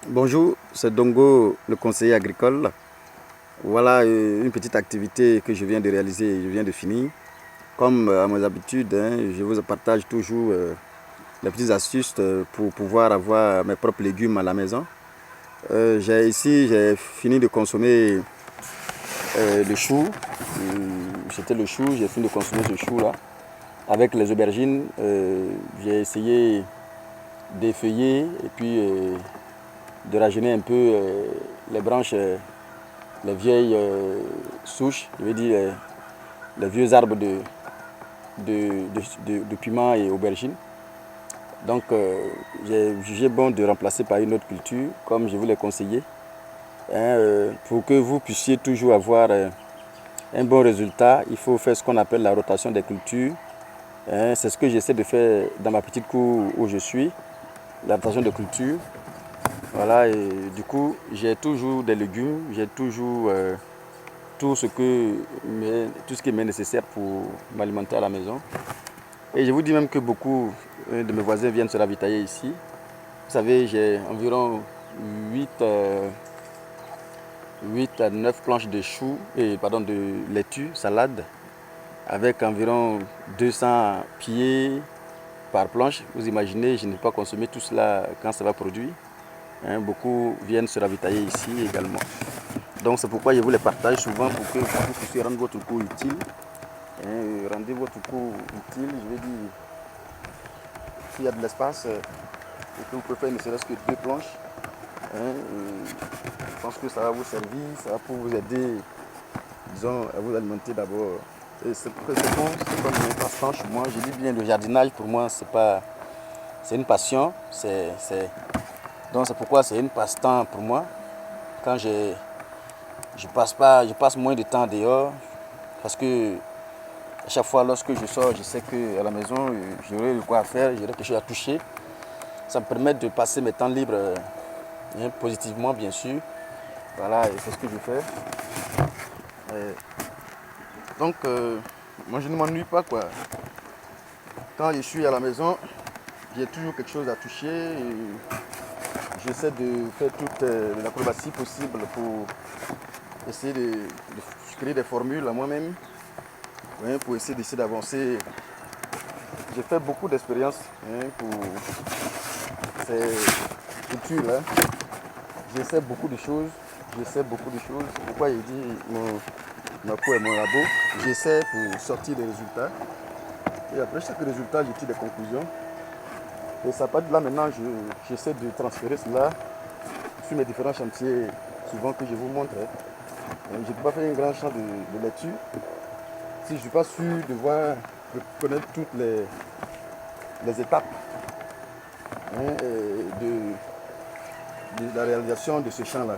Bonjour, c'est Dongo, le conseiller agricole. Voilà une petite activité que je viens de réaliser, je viens de finir. Comme à mes habitudes, je vous partage toujours les petites astuces pour pouvoir avoir mes propres légumes à la maison. J'ai fini de consommer le chou. C'était le chou, j'ai fini de consommer ce chou-là. Avec les aubergines, j'ai essayé d'effeuiller et puis de rajeunir un peu les branches, les vieilles souches, je veux dire les vieux arbres de piment et aubergines. Donc j'ai jugé bon de remplacer par une autre culture, comme je vous l'ai conseillé, pour que vous puissiez toujours avoir un bon résultat. Il faut faire ce qu'on appelle la rotation des cultures. C'est ce que j'essaie de faire dans ma petite cour où je suis, la rotation de culture. Voilà, et du coup, j'ai toujours des légumes, j'ai toujours tout ce qui m'est nécessaire pour m'alimenter à la maison. Et je vous dis même que beaucoup de mes voisins viennent se ravitailler ici. Vous savez, j'ai environ 8 à 9 planches de choux, de laitue, salade, avec environ 200 pieds par planche. Vous imaginez, je n'ai pas consommé tout cela quand ça va produire. Beaucoup viennent se ravitailler ici également. Donc c'est pourquoi je vous les partage souvent pour que vous puissiez rendre votre cours utile. Rendez votre cours utile, je veux dire, s'il y a de l'espace, et que vous pouvez faire ne serait-ce que 2 planches. Je pense que ça va vous servir, ça va pour vous aider, disons, à vous alimenter d'abord. Et c'est bon, c'est comme une passe-temps chez moi. Je dis bien, le jardinage pour moi, c'est une passion. Donc c'est pourquoi c'est une passe-temps pour moi. Quand je passe moins de temps dehors, parce que à chaque fois lorsque je sors, je sais qu'à la maison, j'aurai de quoi faire, j'aurai quelque chose à toucher. Ça me permet de passer mes temps libres positivement, bien sûr. Voilà, et c'est ce que je fais. Donc, moi je ne m'ennuie pas, quoi. Quand je suis à la maison, j'ai toujours quelque chose à toucher. Et j'essaie de faire toute l'acrobatie possible pour essayer de créer des formules à moi-même, pour essayer d'avancer. J'ai fait beaucoup d'expériences pour ces cultures-là. J'essaie beaucoup de choses. Pourquoi il dit ma peau est mon labo. J'essaie pour sortir des résultats. Et après chaque résultat, je tire des conclusions. Et ça part de là maintenant, j'essaie de transférer cela sur mes différents chantiers, souvent que je vous montre. Je ne peux pas faire un grand champ de lecture si je ne suis pas sûr de connaître toutes les étapes de la réalisation de ce champ-là.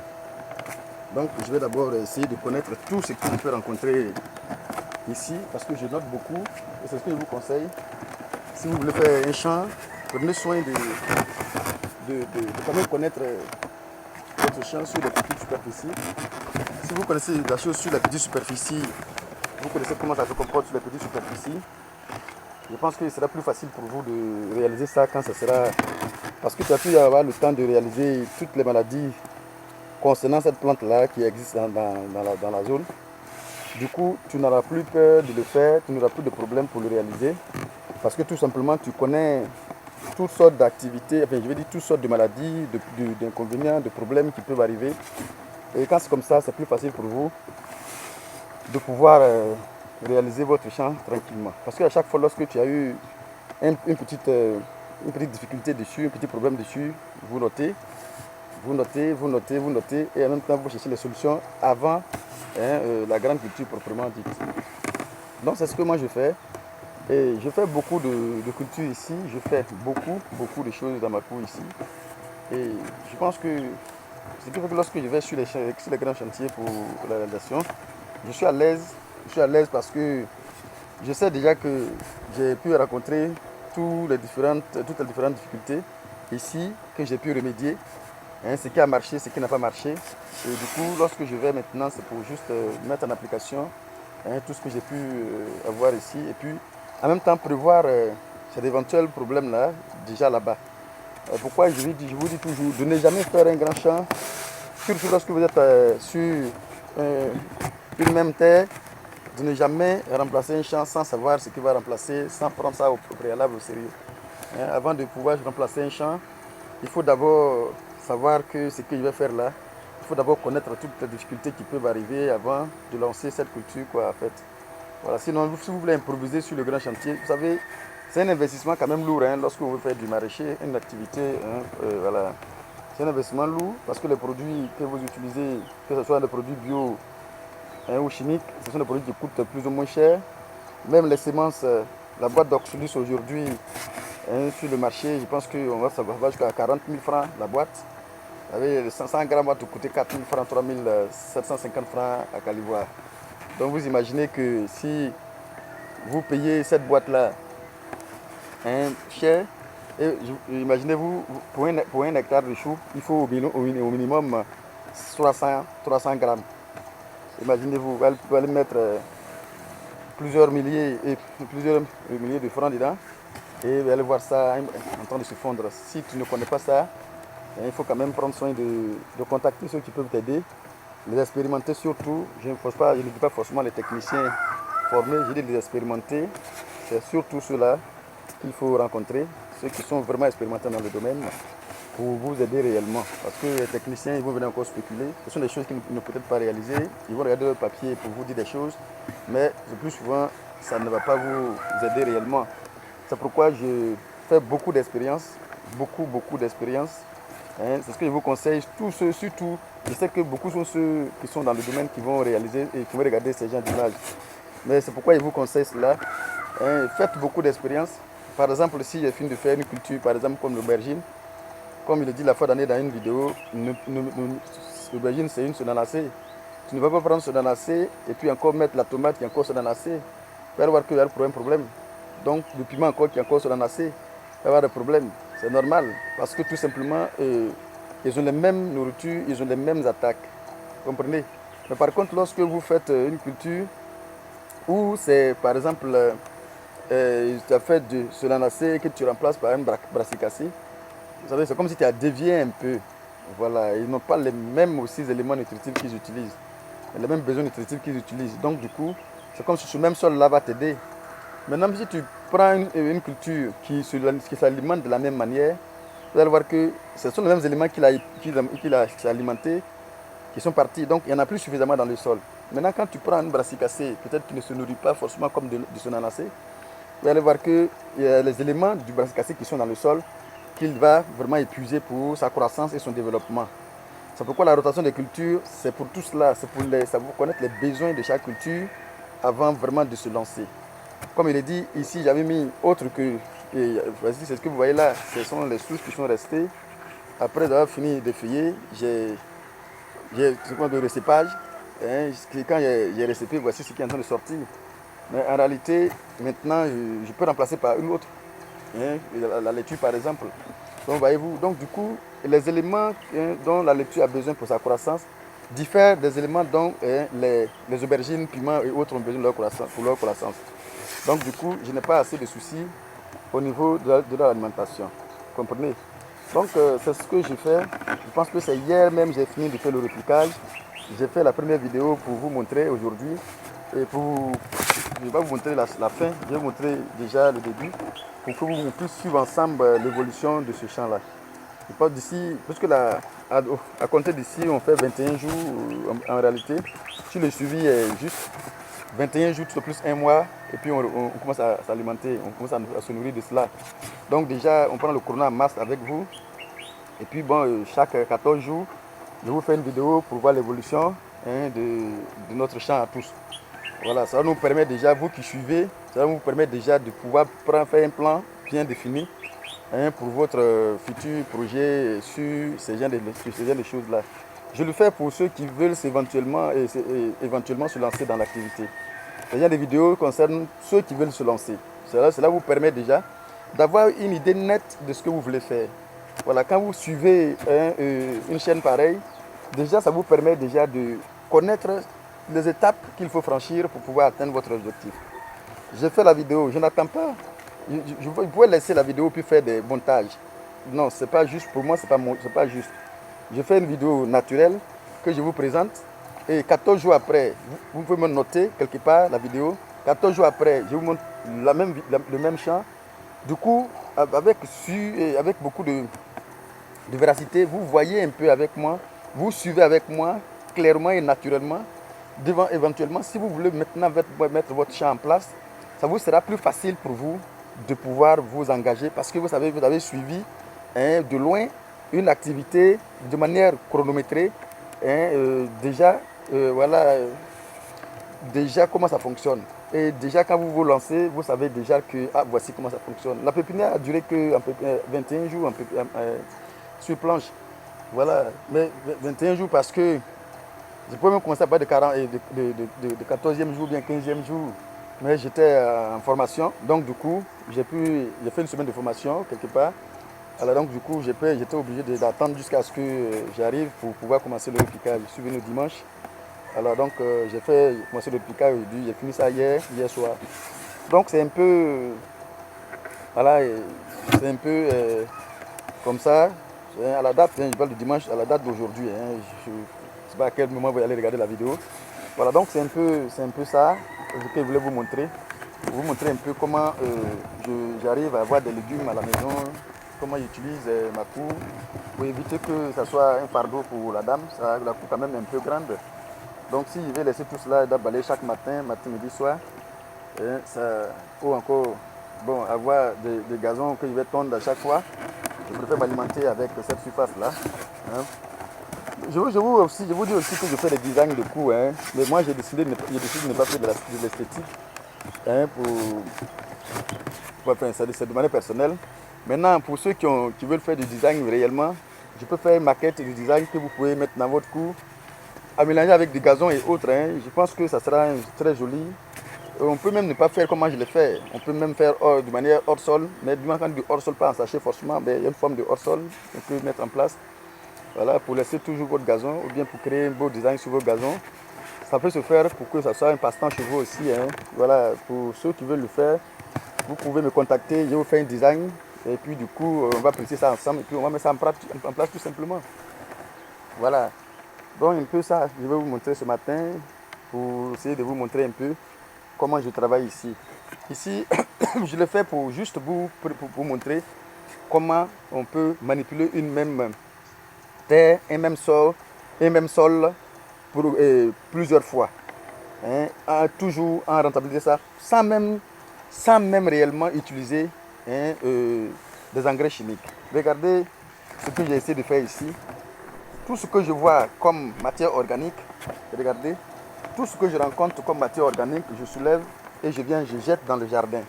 Donc je vais d'abord essayer de connaître tout ce que je peux rencontrer ici, parce que je note beaucoup, et c'est ce que je vous conseille. Si vous voulez faire un champ, prenez soin de quand même connaître votre champ sur les petites superficies. Si vous connaissez la chose sur la petite superficie, vous connaissez comment ça se comporte sur les petites superficies, je pense qu'il sera plus facile pour vous de réaliser ça quand ça sera... Parce que tu as pu avoir le temps de réaliser toutes les maladies concernant cette plante-là qui existe dans la zone. Du coup, tu n'auras plus peur de le faire, tu n'auras plus de problème pour le réaliser. Parce que tout simplement, tu connais toutes sortes d'activités, enfin je veux dire toutes sortes de maladies, d'inconvénients, de problèmes qui peuvent arriver. Et quand c'est comme ça, c'est plus facile pour vous de pouvoir réaliser votre champ tranquillement. Parce qu'à chaque fois, lorsque tu as eu une petite difficulté dessus, un petit problème dessus, vous notez, et en même temps vous cherchez les solutions avant la grande culture proprement dite. Donc c'est ce que moi je fais. Et je fais beaucoup de cultures ici, je fais beaucoup de choses dans ma cour ici. Et je pense que ce qui fait que lorsque je vais sur les grands chantiers pour la réalisation, je suis à l'aise. Je suis à l'aise parce que je sais déjà que j'ai pu rencontrer toutes les différentes difficultés ici, que j'ai pu remédier. Ce qui a marché, ce qui n'a pas marché. Et du coup, lorsque je vais maintenant, c'est pour juste mettre en application tout ce que j'ai pu avoir ici. Et puis, en même temps, prévoir cet éventuel problème-là déjà là-bas. Pourquoi je vous dis toujours, de ne jamais faire un grand champ, surtout lorsque vous êtes sur une même terre, de ne jamais remplacer un champ sans savoir ce qu'il va remplacer, sans prendre ça au préalable au sérieux. Avant de pouvoir remplacer un champ, il faut d'abord savoir que ce que je vais faire là, il faut d'abord connaître toutes les difficultés qui peuvent arriver avant de lancer cette culture, quoi, en fait. Voilà, sinon, si vous voulez improviser sur le grand chantier, vous savez, c'est un investissement quand même lourd lorsque vous faites du maraîcher, une activité, voilà. C'est un investissement lourd parce que les produits que vous utilisez, que ce soit des produits bio ou chimiques, ce sont des produits qui coûtent plus ou moins cher. Même les semences, la boîte d'Oxylus aujourd'hui sur le marché, je pense qu'on va savoir jusqu'à 40 000 francs la boîte. Avec 100 grammes va te coûter 4 000 francs, 3 750 francs à Calivoire. Donc vous imaginez que si vous payez cette boîte-là cher, et imaginez-vous, pour un hectare de choux, il faut au minimum 300 grammes. Imaginez-vous, vous allez mettre plusieurs milliers de francs dedans et vous allez voir ça en train de se fondre. Si tu ne connais pas ça, il faut quand même prendre soin de contacter ceux qui peuvent t'aider, les expérimenter surtout. Je ne dis pas forcément les techniciens formés, je dis les expérimenter. C'est surtout ceux-là qu'il faut rencontrer, ceux qui sont vraiment expérimentés dans le domaine pour vous aider réellement. Parce que les techniciens, ils vont venir encore spéculer. Ce sont des choses qu'ils ne peuvent pas réaliser. Ils vont regarder le papier pour vous dire des choses, mais le plus souvent, ça ne va pas vous aider réellement. C'est pourquoi je fais beaucoup d'expériences, beaucoup d'expériences. C'est ce que je vous conseille, surtout, je sais que beaucoup sont ceux qui sont dans le domaine qui vont réaliser et qui vont regarder ces gens d'images. Mais c'est pourquoi je vous conseille cela. Faites beaucoup d'expériences. Par exemple, si j'ai fini de faire une culture, par exemple comme l'aubergine, comme il le dit la fois d'année dans une vidéo, l'aubergine c'est une sodanacée. Tu ne vas pas prendre sodanacée et puis encore mettre la tomate qui est encore sodanacée. Tu vas voir qu'il y a un problème. Donc le piment encore qui est encore sodanacé, il va y avoir des problèmes. C'est normal parce que tout simplement, ils ont les mêmes nourritures, ils ont les mêmes attaques. Vous comprenez? Mais par contre, lorsque vous faites une culture où c'est par exemple, tu as fait de sodanacé que tu remplaces par un brassicacé, vous savez, c'est comme si tu as dévié un peu. Voilà, ils n'ont pas les mêmes aussi éléments nutritifs qu'ils utilisent, les mêmes besoins nutritifs qu'ils utilisent. Donc du coup, c'est comme si ce même sol-là va t'aider. Maintenant, si tu prends une culture qui s'alimente de la même manière, vous allez voir que ce sont les mêmes éléments qu'il a alimentés qui sont partis. Donc, il n'y en a plus suffisamment dans le sol. Maintenant, quand tu prends une brassicacée, peut-être qu'il ne se nourrit pas forcément comme de son anacée, vous allez voir qu'il y a les éléments du brassicacée qui sont dans le sol qu'il va vraiment épuiser pour sa croissance et son développement. C'est pourquoi la rotation des cultures, c'est pour tout cela, c'est pour savoir connaître les besoins de chaque culture avant vraiment de se lancer. Comme il est dit, ici j'avais mis autre que, c'est ce que vous voyez là, ce sont les souches qui sont restées. Après avoir fini de feuiller, j'ai de recépage. Quand j'ai recépé, voici ce qui est en train de sortir. Mais en réalité, maintenant, je peux remplacer par une autre. La laitue par exemple. Donc voyez-vous, donc du coup, les éléments dont la laitue a besoin pour sa croissance diffèrent des éléments dont les aubergines, piments et autres ont besoin pour leur croissance. Donc du coup, je n'ai pas assez de soucis au niveau de leur alimentation. Vous comprenez? Donc c'est ce que j'ai fait. Je pense que c'est hier même j'ai fini de faire le replicage. J'ai fait la première vidéo pour vous montrer aujourd'hui. Et je ne vais pas vous montrer la fin, je vais vous montrer déjà le début pour que vous puissiez suivre ensemble l'évolution de ce champ-là. Je pense d'ici, parce que à compter d'ici, on fait 21 jours en réalité. Si le suivi est juste 21 jours, tout plus un mois, et puis on commence à s'alimenter, on commence à se nourrir de cela. Donc déjà, on prend le chrono en masse avec vous. Et puis bon, chaque 14 jours, je vous fais une vidéo pour voir l'évolution de notre champ à tous. Voilà, ça nous permet déjà, vous qui suivez, ça vous permet déjà de pouvoir faire un plan bien défini pour votre futur projet sur ces genres de choses-là. Je le fais pour ceux qui veulent éventuellement se lancer dans l'activité. Ces genres de vidéos concernent ceux qui veulent se lancer. Cela vous permet déjà d'avoir une idée nette de ce que vous voulez faire. Voilà, quand vous suivez une chaîne pareille, déjà ça vous permet déjà de connaître les étapes qu'il faut franchir pour pouvoir atteindre votre objectif. J'ai fait la vidéo, je n'attends pas. Vous pouvez laisser la vidéo puis faire des montages. non, c'est pas juste. Pour moi, c'est pas juste. Je fais une vidéo naturelle que je vous présente. Et 14 jours après, vous pouvez me noter quelque part la vidéo. 14 jours après, je vous montre le même champ. Du coup, avec beaucoup de véracité, vous voyez un peu avec moi, vous suivez avec moi clairement et naturellement. Devant, éventuellement, si vous voulez maintenant mettre votre champ en place, ça vous sera plus facile pour vous de pouvoir vous engager parce que vous savez, vous avez suivi de loin une activité de manière chronométrée. Voilà, déjà comment ça fonctionne. Et déjà quand vous vous lancez, vous savez déjà que voici comment ça fonctionne. La pépinière a duré que 21 jours sur planche. Voilà, mais 21 jours parce que je pouvais même commencer à parler de 14e jour, bien 15e jour. Mais j'étais en formation, donc du coup, j'ai fait une semaine de formation quelque part. Alors donc du coup, j'étais obligé d'attendre jusqu'à ce que j'arrive pour pouvoir commencer le piquage. Je suis venu dimanche. Alors donc j'ai commencé le piquage aujourd'hui, j'ai fini ça hier soir. Donc c'est un peu, voilà, c'est un peu comme ça. À la date, je parle de dimanche, à la date d'aujourd'hui. Je ne sais pas à quel moment vous allez regarder la vidéo. Voilà, donc c'est un peu ça que je voulais vous montrer. Vous montrer un peu comment j'arrive à avoir des légumes à la maison, comment j'utilise ma cour pour éviter que ça soit un fardeau pour la dame. La cour quand même est un peu grande. Donc si je vais laisser tout cela balayer chaque matin, midi, soir, pour encore avoir des gazons que je vais tondre à chaque fois, je préfère m'alimenter avec cette surface-là. Je vous dis aussi que je fais des designs de cours, mais moi j'ai décidé de ne pas faire de l'esthétique c'est de manière personnelle. Maintenant, pour ceux qui veulent faire du design réellement, je peux faire une maquette du design que vous pouvez mettre dans votre cours, à mélanger avec des gazons et autres. Je pense que ça sera très joli. On peut même ne pas faire comme je l'ai fait. On peut même faire de manière hors sol, mais du moins quand du hors sol, pas en sachet forcément, mais il y a une forme de hors sol qu'on peut mettre en place. Voilà, pour laisser toujours votre gazon ou bien pour créer un beau design sur vos gazons. Ça peut se faire pour que ça soit un passe-temps chez vous aussi. Voilà, pour ceux qui veulent le faire, vous pouvez me contacter, je vous fais un design et puis du coup on va presser ça ensemble et puis on va mettre ça en place tout simplement. Voilà, donc un peu ça, je vais vous montrer ce matin pour essayer de vous montrer un peu comment je travaille ici. Ici, je le fais pour juste pour montrer comment on peut manipuler une même terre, un même sol pour plusieurs fois. Toujours en rentabiliser ça sans même réellement utiliser des engrais chimiques. Regardez ce que j'ai essayé de faire ici. Tout ce que je vois comme matière organique, regardez, tout ce que je rencontre comme matière organique, je soulève et je jette dans le jardin.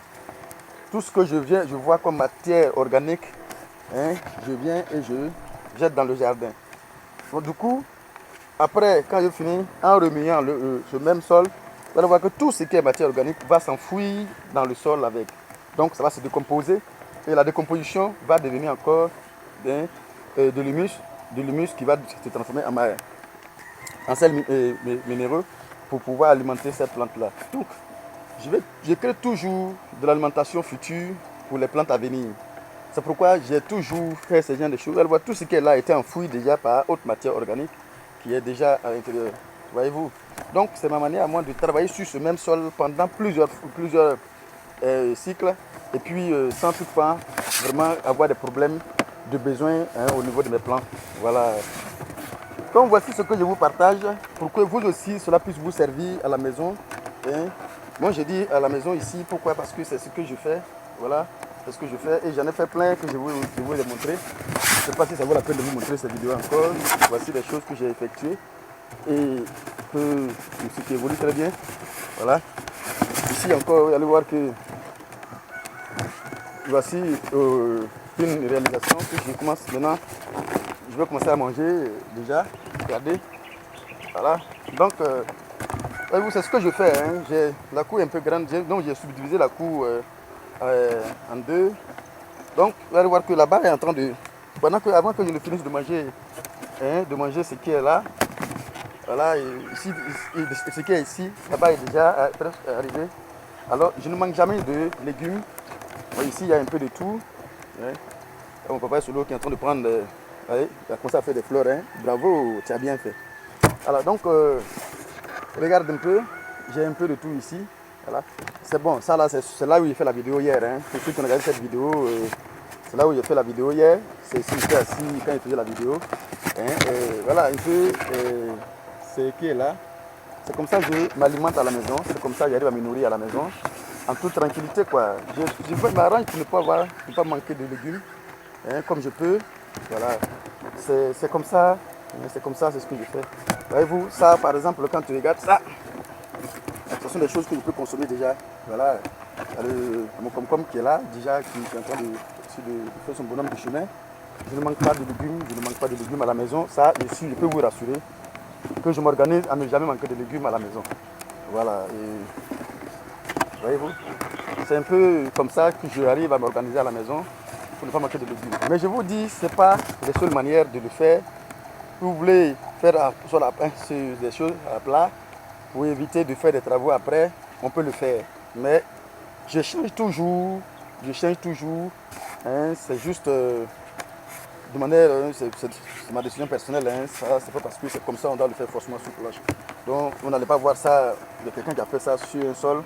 Tout ce que je vois comme matière organique, je viens et je jette dans le jardin. Donc, du coup, après, quand je finis, en remuant ce même sol, vous allez voir que tout ce qui est matière organique va s'enfouir dans le sol avec. Donc ça va se décomposer et la décomposition va devenir encore de l'humus qui va se transformer en sel minéreux pour pouvoir alimenter cette plante-là. Donc je crée toujours de l'alimentation future pour les plantes à venir. C'est pourquoi j'ai toujours fait ce genre de choses. Vous allez voir, tout ce qui est là a été enfoui déjà par haute matière organique qui est déjà à l'intérieur. Voyez-vous? Donc c'est ma manière à moi de travailler sur ce même sol pendant plusieurs cycles et puis sans toutefois vraiment avoir des problèmes de besoin au niveau de mes plants. Voilà. Donc voici ce que je vous partage pour que vous aussi cela puisse vous servir à la maison. Moi j'ai dit à la maison ici, pourquoi? Parce que c'est ce que je fais. Voilà, c'est ce que je fais et j'en ai fait plein que je vous les montrer. Je ne sais pas si ça vaut la peine de vous montrer cette vidéo encore. Voici les choses que j'ai effectuées et ce qui évolue très bien. Voilà. Ici encore, vous allez voir que voici une réalisation que je commence maintenant. Je vais commencer à manger déjà. Regardez. Voilà. Donc, c'est ce que je fais. J'ai la cour un peu grande, donc j'ai subdivisé la cour en deux. Donc, vous allez voir que là-bas est en train de... Avant que je ne finisse de manger ce qui est là, voilà, ici, ce qui est ici, là-bas est déjà presque arrivé. Alors, je ne manque jamais de légumes. Ici, il y a un peu de tout. Mon papa est sous l'eau qui est en train de prendre, il a commencé à faire des fleurs, hein. Bravo, tu as bien fait. Alors donc, regarde un peu, j'ai un peu de tout ici. Voilà. C'est bon, ça là, c'est là où j'ai fait la vidéo hier. Hein. Pour ceux qui ont regardé cette vidéo, c'est là où j'ai fait la vidéo hier. C'est ici, j'étais assis quand il faisait la vidéo. Hein. Voilà, un peu, c'est qui est là. C'est comme ça que je m'alimente à la maison. C'est comme ça que j'arrive à me nourrir à la maison. En toute tranquillité, quoi. Je m'arrange pour ne pas manquer de légumes, hein, comme je peux. Voilà. C'est comme ça. C'est comme ça, c'est ce que je fais. Voyez-vous, ça, par exemple, quand tu regardes ça, ce sont des choses que je peux consommer déjà. Voilà, mon concombre qui est là, déjà, qui est en train de faire son bonhomme de chemin. Je ne manque pas de légumes, à la maison. Ça, ici, je peux vous rassurer que je m'organise à ne jamais manquer de légumes à la maison. Voilà, et voyez-vous, c'est un peu comme ça que j'arrive à m'organiser à la maison pour ne pas manquer de légumes. Mais je vous dis, ce n'est pas la seule manière de le faire. Si vous voulez faire des choses à plat, pour éviter de faire des travaux après, on peut le faire. Mais je change toujours, hein, c'est juste de manière, c'est ma décision personnelle, hein, ça c'est pas parce que c'est comme ça on doit le faire forcément sur planche. Donc vous n'allez pas voir ça de quelqu'un qui a fait ça sur un sol,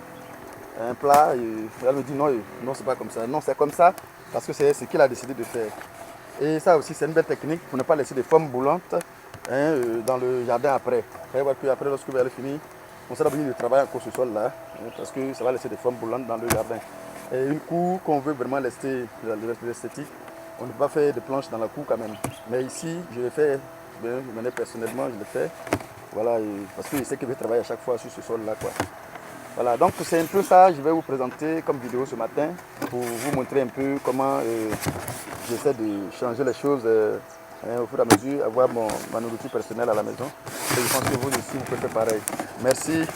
un plat, et elle me dit non, non c'est pas comme ça. Non, c'est comme ça parce que c'est ce qu'il a décidé de faire. Et ça aussi c'est une belle technique pour ne pas laisser des formes boulantes, hein, dans le jardin après. Vous allez voir qu'après lorsque vous allez finir, on sera obligé de travailler encore ce sol là, hein, parce que ça va laisser des formes boulantes dans le jardin. Et une cour qu'on veut vraiment laisser l'esthétique, on ne peut pas faire de planches dans la cour quand même. Mais ici, je le fais, de manière personnellement, je le fais. Voilà, parce que je sais que je vais travailler à chaque fois sur ce sol là, quoi. Voilà, donc c'est un peu ça, je vais vous présenter comme vidéo ce matin pour vous montrer un peu comment j'essaie de changer les choses au fur et à mesure, avoir ma nourriture personnelle à la maison. Et je pense que vous aussi, vous pouvez faire pareil. Merci.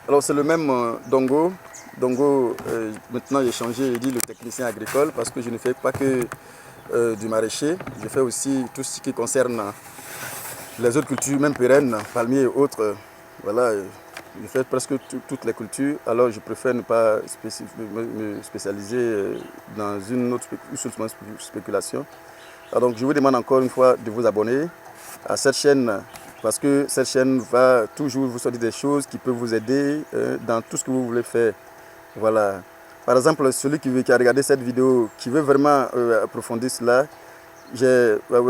Alors c'est le même Dongo. Dongo, maintenant j'ai changé, j'ai dit le technicien agricole parce que je ne fais pas que du maraîcher. Je fais aussi tout ce qui concerne les autres cultures, même pérennes, palmiers et autres. Voilà, je fais presque toutes les cultures. Alors je préfère ne pas me spécialiser dans une autre spéculation. Alors, donc je vous demande encore une fois de vous abonner à cette chaîne parce que cette chaîne va toujours vous sortir des choses qui peuvent vous aider dans tout ce que vous voulez faire. Voilà. Par exemple, celui qui a regardé cette vidéo, qui veut vraiment approfondir cela,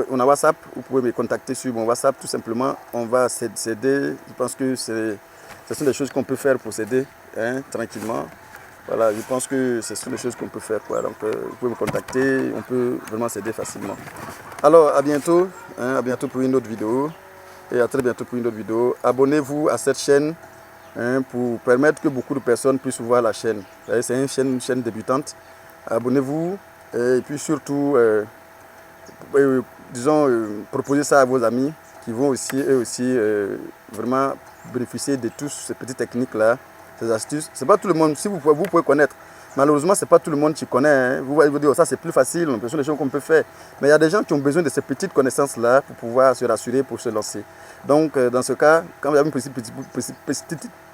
on a WhatsApp, vous pouvez me contacter sur mon WhatsApp tout simplement. On va s'aider. Je pense que ce sont des choses qu'on peut faire pour s'aider, hein, tranquillement. Voilà, je pense que ce sont des choses qu'on peut faire, quoi. Donc, vous pouvez me contacter, on peut vraiment s'aider facilement. Alors, à bientôt pour une autre vidéo. Et à très bientôt pour une autre vidéo. Abonnez-vous à cette chaîne, hein, pour permettre que beaucoup de personnes puissent voir la chaîne. C'est une chaîne débutante. Abonnez-vous et puis surtout, disons, proposez ça à vos amis qui vont aussi, eux aussi, vraiment bénéficier de toutes ces petites techniques-là, ces astuces. C'est pas tout le monde, si vous pouvez connaître. Malheureusement, c'est pas tout le monde qui connaît. Hein. Vous voyez, vous dire, oh, ça c'est plus facile, ce sont des choses qu'on peut faire. Mais il y a des gens qui ont besoin de ces petites connaissances-là pour pouvoir se rassurer, pour se lancer. Donc, dans ce cas, quand vous avez une petite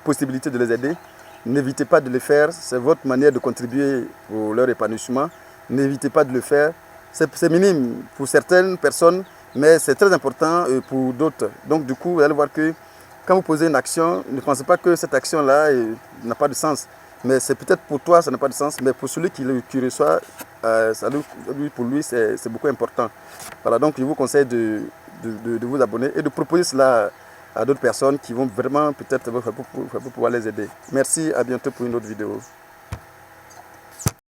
possibilité de les aider, n'évitez pas de le faire. C'est votre manière de contribuer pour leur épanouissement. N'évitez pas de le faire. C'est minime pour certaines personnes, mais c'est très important pour d'autres. Donc, du coup, vous allez voir que quand vous posez une action, ne pensez pas que cette action-là n'a pas de sens. Mais c'est peut-être pour toi, ça n'a pas de sens, mais pour celui qui reçoit, pour lui, c'est beaucoup important. Voilà, donc je vous conseille de vous abonner et de proposer cela à d'autres personnes qui vont vraiment peut-être pouvoir les aider. Merci, à bientôt pour une autre vidéo.